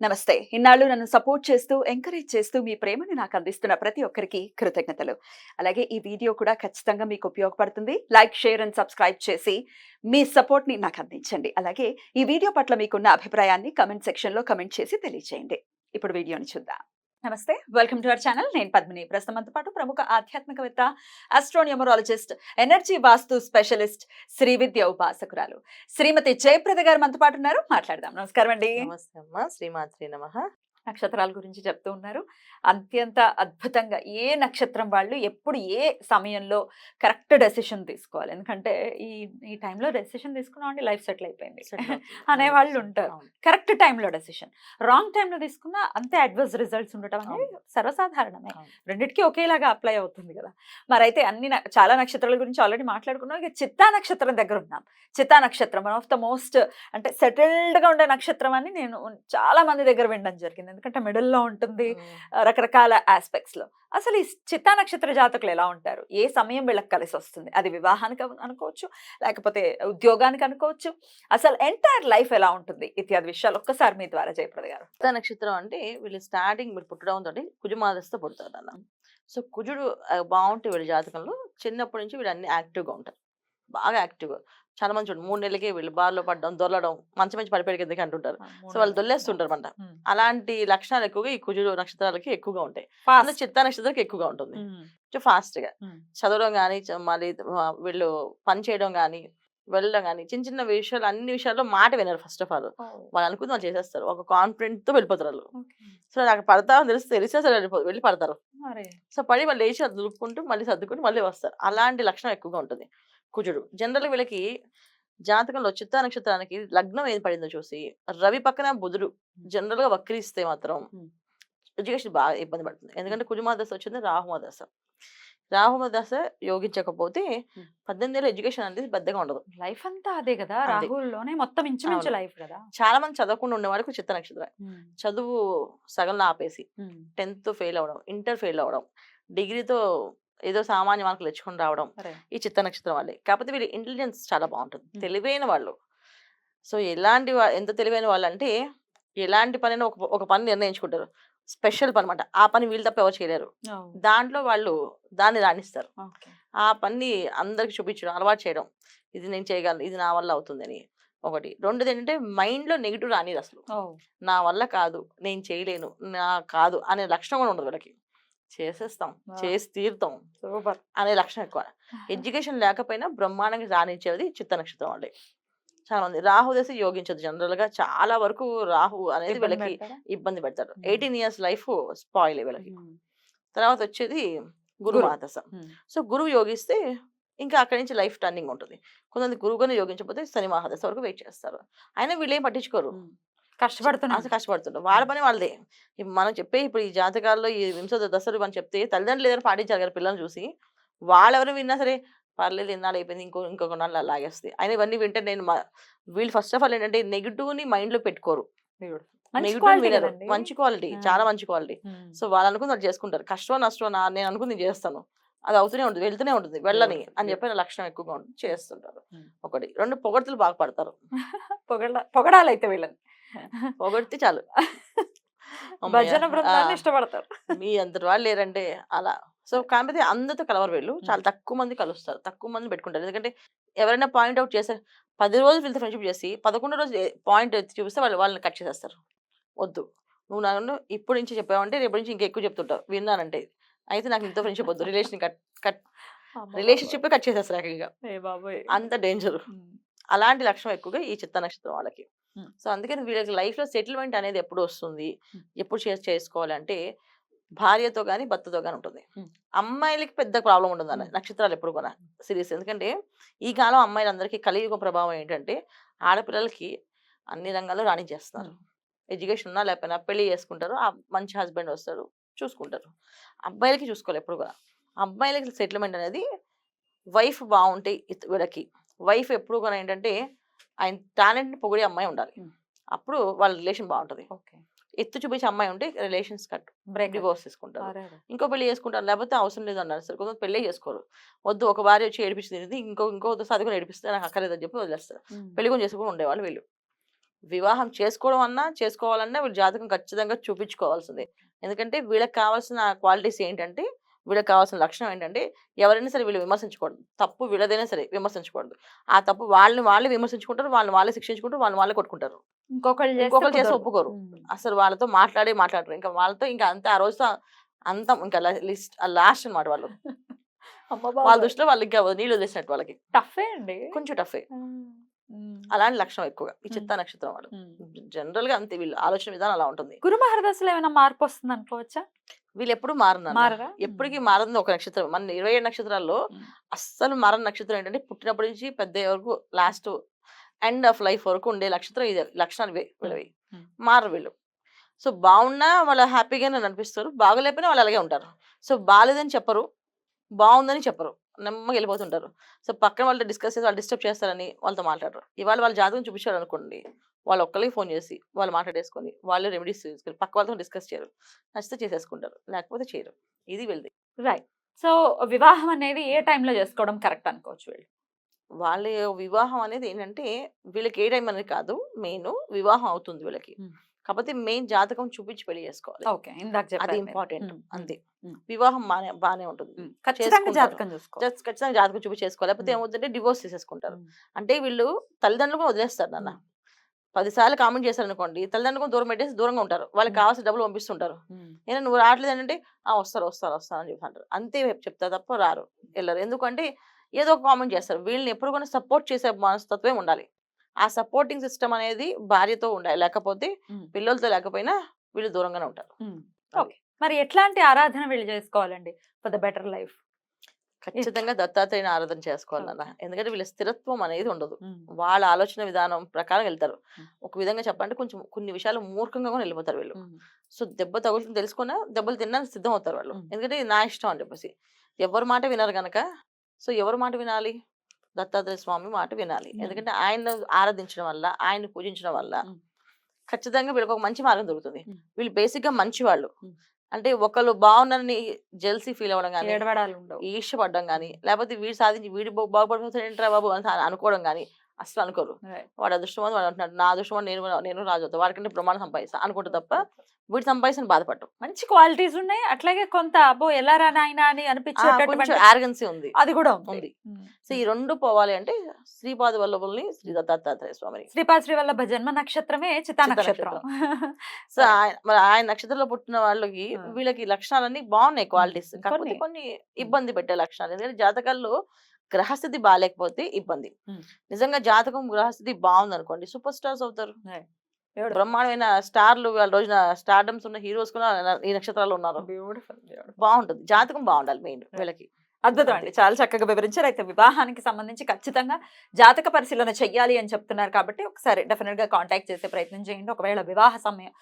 నమస్తే. ఇన్నాళ్ళు నన్ను సపోర్ట్ చేస్తూ, ఎంకరేజ్ చేస్తూ మీ ప్రేమని నాకు అందిస్తున్న ప్రతి ఒక్కరికి కృతజ్ఞతలు. అలాగే ఈ వీడియో కూడా ఖచ్చితంగా మీకు ఉపయోగపడుతుంది. లైక్, షేర్ అండ్ సబ్స్క్రైబ్ చేసి మీ సపోర్ట్‌ని నాకు అందించండి. అలాగే ఈ వీడియో పట్ల మీకున్న అభిప్రాయాన్ని కామెంట్ సెక్షన్‌లో కామెంట్ చేసి తెలియజేయండి. ఇప్పుడు వీడియోని చూద్దాం. నమస్తే. Welcome to our channel. నేను పద్మిని. ప్రస్తుతం మనతో పాటు ప్రముఖ ఆధ్యాత్మికవేత్త, ఆస్ట్రోన్యూమరాలజిస్ట్, ఎనర్జీ వాస్తు స్పెషలిస్ట్, శ్రీ విద్య ఉపాసకురాలు శ్రీమతి జయప్రద గారు మనతో పాటు ఉన్నారు. మాట్లాడదాం. నమస్కారం అండి. నమస్తే అమ్మా, శ్రీమాత్రే నమః. నక్షత్రాల గురించి చెప్తూ ఉన్నారు. అత్యంత అద్భుతంగా ఏ నక్షత్రం వాళ్ళు ఎప్పుడు ఏ సమయంలో కరెక్ట్ డెసిషన్ తీసుకోవాలి. ఎందుకంటే ఈ ఈ టైంలో డెసిషన్ తీసుకున్నామంటే లైఫ్ సెటిల్ అయిపోయింది సెటిల్ అవుతుంది. అనేవాళ్ళు ఉంటారు. అవును. కరెక్ట్ టైంలో డెసిషన్, రాంగ్ టైంలో తీసుకున్న అంతే అడ్వర్స్ రిజల్ట్స్ ఉండటం అనేది అవును. సర్వసాధారణమే. అవును. రెండిటికి ఒకేలాగా అప్లై అవుతుంది కదా. మరైతే చాలా నక్షత్రాల గురించి ఆల్రెడీ మాట్లాడుకున్నాం. ఇక చిత్తా నక్షత్రం దగ్గర ఉన్నాం. చిత్తా నక్షత్రం వన్ ఆఫ్ ద మోస్ట్ అంటే సెటిల్డ్గా ఉండే నక్షత్రం అని నేను చాలా మంది దగ్గర వినడం జరిగింది. ఎందుకంటే మిడిల్లో ఉంటుంది రకరకాల ఆస్పెక్ట్స్ లో. అసలు ఈ చిత్తా నక్షత్ర జాతకులు ఎలా ఉంటారు, ఏ సమయం వీళ్ళకి కలిసి వస్తుంది, అది వివాహానికి అనుకోవచ్చు, లేకపోతే ఉద్యోగానికి అనుకోవచ్చు, అసలు ఎంటైర్ లైఫ్ ఎలా ఉంటుంది ఇత్యాది విషయాలు ఒక్కసారి మీ ద్వారా జయప్రద గారు. చిత్తా నక్షత్రం అంటే వీళ్ళు స్టార్టింగ్ మీరు పుట్టడం తోటి కుజుమాదస్తో పుడతారు అన్న. సో కుజుడు బాగుంటే వీళ్ళ జాతకంలో చిన్నప్పటి నుంచి వీళ్ళు అన్ని యాక్టివ్గా ఉంటారు. బాగా యాక్టివ్. చాలా మంది చూడండి 3 నెలలకే వీళ్ళు బార్లో పడడం, దొల్లడం, మంచి మంచి పడిపోయి కిందకి అంటుంటారు. సో వాళ్ళు దొల్లేస్తుంటారు అంట. అలాంటి లక్షణాలు ఎక్కువగా ఈ కుజుడు నక్షత్రాలకి ఎక్కువగా ఉంటాయి. అందులో చిత్తా నక్షత్రాలకి ఎక్కువగా ఉంటుంది. కొంచెం ఫాస్ట్గా చదవడం కానీ, మళ్ళీ వీళ్ళు పని చేయడం కానీ, వెళ్ళడం కానీ, చిన్న చిన్న విషయాలు అన్ని విషయాల్లో మాట వినరు. ఫస్ట్ ఆఫ్ ఆల్ వాళ్ళు అనుకుంది వాళ్ళు చేసేస్తారు. ఒక కాన్ఫిడెంట్తో వెళ్ళిపోతారు వాళ్ళు. సో నాకు పడతామని తెలిస్తే అసలు వెళ్ళి పడతారు. సో పడి వాళ్ళు లేచి అది దులుపుకుంటూ మళ్ళీ సర్దుకుంటూ మళ్ళీ వస్తారు. అలాంటి లక్షణం ఎక్కువగా ఉంటుంది కుజుడు. జనరల్గా వీళ్ళకి జాతకంలో చిత్తా నక్షత్రానికి లగ్నం ఏది పడిందో చూసి రవి పక్కన బుధుడు జనరల్ గా వక్రిస్తే మాత్రం ఎడ్యుకేషన్ బాగా ఇబ్బంది పడుతుంది. ఎందుకంటే కుజుమాదశ వచ్చింది రాహుమదశ. రాహుమదశ యోగించకపోతే 18 ఏళ్ళ ఎడ్యుకేషన్ అనేది పెద్దగా ఉండదు. లైఫ్ అంతా అదే కదా, రాహుల్లోనే మొత్తం ఇంచుమించు లైఫ్ కదా. చాలా మంది చదవకుండా ఉండే వాళ్ళకి చిత్త నక్షత్రం చదువు సగంలో ఆపేసి 10th ఫెయిల్ అవడం, ఇంటర్ ఫెయిల్ అవడం, డిగ్రీతో ఏదో సామాన్య మార్కులు తెచ్చుకొని రావడం ఈ చిత్త నక్షత్రం వాళ్ళే. కాకపోతే వీళ్ళ ఇంటెలిజెన్స్ చాలా బాగుంటుంది, తెలివైన వాళ్ళు. సో ఎంత తెలివైన వాళ్ళు అంటే ఎలాంటి పని ఒక పని నిర్ణయించుకుంటారు. స్పెషల్ పని అనమాట. ఆ పని వీళ్ళు తప్ప ఎవరు చేయలేరు. దాంట్లో వాళ్ళు దాన్ని రాణిస్తారు. ఆ పని అందరికి చూపించడం, అలవాటు చేయడం, ఇది నేను చేయగలను, ఇది నా వల్ల అవుతుందని. ఒకటి. రెండోది ఏంటంటే మైండ్లో నెగిటివ్ రానిది అసలు. నా వల్ల కాదు, నేను చేయలేను, నా కాదు అనే లక్షణం కూడా ఉండదు వీళ్ళకి. చేసేస్తాం, చేసి తీరుతాం అనే లక్షణం ఎక్కువ. ఎడ్యుకేషన్ లేకపోయినా బ్రహ్మాండంగా రాణించేది చిత్త నక్షత్రం వాళ్ళే. చాలా మంది రాహు దశ యోగించదు. జనరల్ గా చాలా వరకు రాహు అనేది వీళ్ళకి ఇబ్బంది పెడతారు. 18 years లైఫ్ స్పాయిల్ వీళ్ళకి. తర్వాత వచ్చేది గురు మహాదశ. సో గురువు యోగిస్తే ఇంకా అక్కడి నుంచి లైఫ్ టర్నింగ్ ఉంటుంది. కొంతమంది గురువుగానే యోగించకపోతే శని మహాదశ వరకు వెయిట్ చేస్తారు. అయినా వీళ్ళు ఏం పట్టించుకోరు, కష్టపడుతుంటారు. వాళ్ళ పని వాళ్ళదే. మనం చెప్పే ఇప్పుడు ఈ జాతకాల్లో ఈ వింశోద దశలు మనం చెప్తే తల్లిదండ్రులు ఏదైనా పాటించారు కదా పిల్లల్ని చూసి. వాళ్ళెవరు విన్నా సరే పర్లేదు, ఇన్నాళ్ళు అయిపోయింది, ఇంకొక నాళ్ళు లాగేస్తాయి. అయినా ఇవన్నీ వింటే వీళ్ళు ఫస్ట్ ఆఫ్ ఆల్ ఏంటంటే నెగిటివ్ని మైండ్లో పెట్టుకోరు. నెగిటివ్ వినరు. మంచి క్వాలిటీ, చాలా మంచి క్వాలిటీ. సో వాళ్ళు అనుకుని వాళ్ళు చేసుకుంటారు. కష్టం నష్టం నేను అనుకుని నేను చేస్తాను, అది అవుతూనే ఉంటుంది, వెళ్తూనే ఉంటుంది, వెళ్ళని అని చెప్పిన లక్షణం ఎక్కువగా ఉంటుంది, చేస్తుంటారు. ఒకటి. రెండు, పొగడ్తలు బాగా పడతారు. పొగడాలైతే వీళ్ళని పొగడితే చాలు భజన బృందాన్ని ఇష్టపడతారు. మీ అంతటి వాళ్ళు లేరంటే అలా. సో కాకపోతే అందరితో కలవరు వీళ్ళు. చాలా తక్కువ మంది కలుస్తారు, తక్కువ మంది పెట్టుకుంటారు. ఎందుకంటే ఎవరైనా పాయింట్ అవుట్ చేస్తే 10 రోజులు వీళ్ళతో ఫ్రెండ్షిప్ చేసి 11వ రోజు పాయింట్ చూపిస్తే వాళ్ళని కట్ చేసేస్తారు. వద్దు, నువ్వు నన్ను ఇప్పుడు నుంచి చెప్పావంటే రేపు నుంచి ఇంకెక్కువ చెప్తుంటావు విన్నానంటే. అయితే నాకు ఇంత ఫ్రెండ్షిప్ వద్దు, రిలేషన్షిప్ కట్ చేసేస్తారు. అంత డేంజర్. అలాంటి లక్షణం ఎక్కువగా ఈ చిత్త నక్షత్రం వాళ్ళకి. సో అందుకని వీళ్ళకి లైఫ్లో సెటిల్మెంట్ అనేది ఎప్పుడు వస్తుంది, ఎప్పుడు చేసుకోవాలంటే భార్యతో కానీ భర్తతో కానీ ఉంటుంది. అమ్మాయిలకి పెద్ద ప్రాబ్లం ఉండదు అన్న నక్షత్రాలు ఎప్పుడు కూడా సిరీస్. ఎందుకంటే ఈ కాలం అమ్మాయిలందరికీ కలియుగ ప్రభావం ఏంటంటే ఆడపిల్లలకి అన్ని రంగాల్లో రాణించేస్తున్నారు. ఎడ్యుకేషన్ ఉన్నా లేకపోయినా పెళ్లి చేసుకుంటారు, మంచి హస్బెండ్ వస్తారు, చూసుకుంటారు. అబ్బాయిలకి చూసుకోవాలి ఎప్పుడు కూడా. అబ్బాయిలకి సెటిల్మెంట్ అనేది వైఫ్ బాగుంటే వీళ్ళకి వైఫ్ ఎప్పుడు కూడా ఏంటంటే ఆయన టాలెంట్ని పొగిడే అమ్మాయి ఉండాలి. అప్పుడు వాళ్ళ రిలేషన్ బాగుంటుంది. ఎత్తు చూపించే అమ్మాయి ఉంటే రిలేషన్స్ కట్ డివోర్స్ చేసుకుంటారు, ఇంకో పెళ్లి చేసుకుంటారు. లేకపోతే అవసరం లేదు అన్నారు సార్. కొంతమంది పెళ్లి చేసుకోరు. వద్దు, ఒక భార్య వచ్చి ఏడిపించింది, ఇంకో చదువుకుని ఏడిపిస్తే నాకు అక్కర్లేదని చెప్పి వదిలేస్తారు. పెళ్లి కొని చేసుకుని ఉండేవాళ్ళు వీళ్ళు. వివాహం చేసుకోవడం అన్నా చేసుకోవాలన్నా వీళ్ళ జాతకం ఖచ్చితంగా చూపించుకోవాల్సిందే. ఎందుకంటే వీళ్ళకి కావాల్సిన క్వాలిటీస్ ఏంటంటే, వీళ్ళకి కావాల్సిన లక్షణం ఏంటంటే, ఎవరైనా సరే వీళ్ళు విమర్శించకూడదు. తప్పు వీళ్ళదైనా సరే విమర్శించకూడదు. ఆ తప్పు వాళ్ళని వాళ్ళే విమర్శించుకుంటారు, వాళ్ళని వాళ్ళే శిక్షించుకుంటారు, వాళ్ళని వాళ్ళే కొట్టుకుంటారు. ఇంకొకళ్ళు చేస్తే ఒప్పుకోరు. అసలు వాళ్ళతో మాట్లాడరు. ఇంకా వాళ్ళతో ఇంకా అంతే, ఆ రోజుతో అంతం, ఇంకా లాస్ట్ అన్నమాట వాళ్ళు. వాళ్ళ దృష్టిలో వాళ్ళు ఇంకా నీళ్ళు వదిలేసినట్టు వాళ్ళకి. టఫే అండి. కొంచెం టఫే. అలాంటి లక్షణం ఎక్కువగా ఈ చిత్తా నక్షత్రం వాళ్ళు. జనరల్ గా అంతే, వీళ్ళు ఆలోచన విధానం అలా ఉంటుంది. గురు మహర్దశలో ఏమైనా మార్పు వస్తుంది అనుకోవచ్చా? వీళ్ళు ఎప్పుడు మారరు. మారరా? ఎప్పటికీ మారదు ఒక నక్షత్రం. మన 27 నక్షత్రాల్లో అస్సలు మారని నక్షత్రం ఏంటంటే, పుట్టినప్పటి నుంచి పెద్ద వరకు లాస్ట్ ఎండ్ ఆఫ్ లైఫ్ వరకు ఉండే నక్షత్రం ఇదే. లక్షణాలు వీళ్ళవి. మారరు వీళ్ళు. సో బాగున్నా వాళ్ళు హ్యాపీగానే అనిపిస్తారు, బాగోలేకపోయినా వాళ్ళు అలాగే ఉంటారు. సో బాలేదని చెప్పరు, బాగుందని చెప్పరు, నెమ్మగా వెళ్ళిపోతుంటారు. సో పక్కన వాళ్ళతో డిస్కస్ చేసి వాళ్ళు డిస్టర్బ్ చేస్తారని వాళ్ళతో మాట్లాడరు. ఇవాళ వాళ్ళ జాతకం చూపించారు అనుకోండి, వాళ్ళు ఒక్కరికి ఫోన్ చేసి వాళ్ళు మాట్లాడేసుకొని వాళ్ళు రెమెడీస్ తీసుకెళ్ళి పక్క వాళ్ళతో డిస్కస్ చేయరు. నచ్చితే చేసేసుకుంటారు, లేకపోతే చేయరు. ఇది వీళ్ళది. రైట్. సో వివాహం అనేది ఏ టైంలో చేసుకోవడం కరెక్ట్ అనుకోవచ్చు వీళ్ళు? వాళ్ళ వివాహం అనేది ఏంటంటే, వీళ్ళకి ఏ టైం అనేది కాదు, మెయిన్ వివాహం అవుతుంది వీళ్ళకి. కాకపోతే మెయిన్ జాతకం చూపించి పెళ్లి చేసుకోవాలి. ఓకే, ఇందాక అది చెప్పారు మీరు. ఇంపార్టెంట్. ఉమ్, అంతే. ఉమ్. వివాహం బానే ఉంటుంది. ఖచ్చితంగా చేసుకుంటారు. జాతకం చూసుకోవాలి. ఖచ్చితంగా జాతకం చూపించి చేసుకోవాలి. లేకపోతే ఏమవుతుందంటే డివోర్స్ చేసేసుకుంటారు. అంటే వీళ్ళు తల్లిదండ్రులు కూడా వదిలేస్తారు నాన్న. 10 సార్లు కామెంట్ చేశారు అనుకోండి, తల్లిదండ్రులు కూడా దూరం పెట్టేసి దూరంగా ఉంటారు. వాళ్ళకి కావాల్సిన డబ్బులు పంపిస్తుంటారు. నేను నువ్వు రావట్లేదు అంటే, వస్తారు అని చెప్తారు. అంతే చెప్తా తప్ప రారు, వెళ్ళరు. ఎందుకంటే ఏదో ఒక కామెంట్ చేస్తారు. వీళ్ళని ఎప్పుడు కూడా సపోర్ట్ చేసే మనస్తత్వమే ఉండాలి. ఆ సపోర్టింగ్ సిస్టమ్ అనేది భార్యతో ఉండాలి. లేకపోతే పిల్లలతో లేకపోయినా వీళ్ళు దూరంగానే ఉంటారు. ఓకే, మరి ఎట్లాంటి ఆరాధన వీళ్ళు చేసుకోవాలండి ఫర్ ద బెటర్ లైఫ్? ఖచ్చితంగా దత్తాత్రేయుని ఆరాధన చేసుకోవాలన్న. ఎందుకంటే వీళ్ళ స్థిరత్వం అనేది ఉండదు. వాళ్ళ ఆలోచన విధానం ప్రకారం వెళ్తారు. ఒక విధంగా చెప్పాలంటే కొంచెం కొన్ని విషయాలు మూర్ఖంగా కూడా వెళ్ళిపోతారు వీళ్ళు. సో దెబ్బ తగులుతుంది తెలుసుకున్నా దెబ్బలు తినడానికి సిద్ధం అవుతారు వాళ్ళు. ఎందుకంటే ఇది నా ఇష్టం అని చెప్పేసి. ఎవరి మాట వినరు కనుక. సో ఎవరి మాట వినాలి? దత్తాత్రేయ స్వామి మాట వినాలి. ఎందుకంటే ఆయన ఆరాధించడం వల్ల, ఆయన పూజించడం వల్ల ఖచ్చితంగా వీళ్ళకి ఒక మంచి మార్గం దొరుకుతుంది. వీళ్ళు బేసిక్ గా మంచి వాళ్ళు. అంటే ఒకళ్ళు బాగున్నారని జెల్సీ ఫీల్ అవ్వడం కానీ, ఈర్ష్యపడడం కానీ, లేకపోతే వీడు సాధించి వీడు బాగుపడిపోతాడేంట్రా బాబు అని అనుకోవడం కానీ అసలు అనుకోరు. వాడు అదృష్టం వాడు అంటున్నాడు, నా అదృష్టం నేను రాజు అవుతా, వాడికంటే ప్రమాణం సంపాదిస్తా అనుకుంటా తప్ప వీడు సంపాదించిన బాధపడటం. మంచి క్వాలిటీస్ ఉన్నాయి, అట్లాగే కొంత అబ్బో ఎలా రా నాయనా అని అనిపించేటటువంటి ఆర్గన్సీ ఉంది, అది కూడా ఉంది. సో ఈ రెండు పోవాలి అంటే శ్రీపాద వల్లభుల్ని శ్రీ దత్తాత్రేయ స్వామిని. శ్రీపాద శ్రీ వల్లభ జన్మ నక్షత్రమే చిత్తా నక్షత్రం. సో మరి ఆయన నక్షత్రంలో పుట్టిన వాళ్ళకి వీళ్ళకి లక్షణాలన్నీ బాగున్నాయి, క్వాలిటీస్. కాకపోతే కొన్ని ఇబ్బంది పెట్టే లక్షణాలు. ఎందుకంటే జాతకాల్లో గ్రహస్థితి బాగాలేకపోతే ఇబ్బంది. నిజంగా జాతకం గ్రహస్థితి బాగుంది అనుకోండి, సూపర్ స్టార్స్ అవుతారు. బ్రహ్మాండమైన స్టార్లు వాళ్ళ రోజున స్టార్డమ్స్ ఉన్న హీరోస్ కూడా ఈ నక్షత్రాలు ఉన్నారు. బాగుంటుంది, జాతకం బాగుండాలి మెయిన్ వీళ్ళకి. అద్భుతం అండి, చాలా చక్కగా వివరించారు. అయితే వివాహానికి సంబంధించి ఖచ్చితంగా జాతక పరిశీలన చెయ్యాలి అని చెప్తున్నారు కాబట్టి ఒకసారి డెఫినెట్ గా కాంటాక్ట్ చేసే ప్రయత్నం చేయండి. ఒకవేళ వివాహ సమయం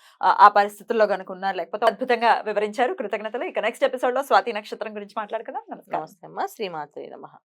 ఆ పరిస్థితుల్లో కనుక ఉన్నారు, లేకపోతే అద్భుతంగా వివరించారు. కృతజ్ఞతలు. ఇక నెక్స్ట్ ఎపిసోడ్ లో స్వాతి నక్షత్రం గురించి మాట్లాడుకుందాం. నమస్కారం. నమస్తే అమ్మ. శ్రీమాత్రే నమః.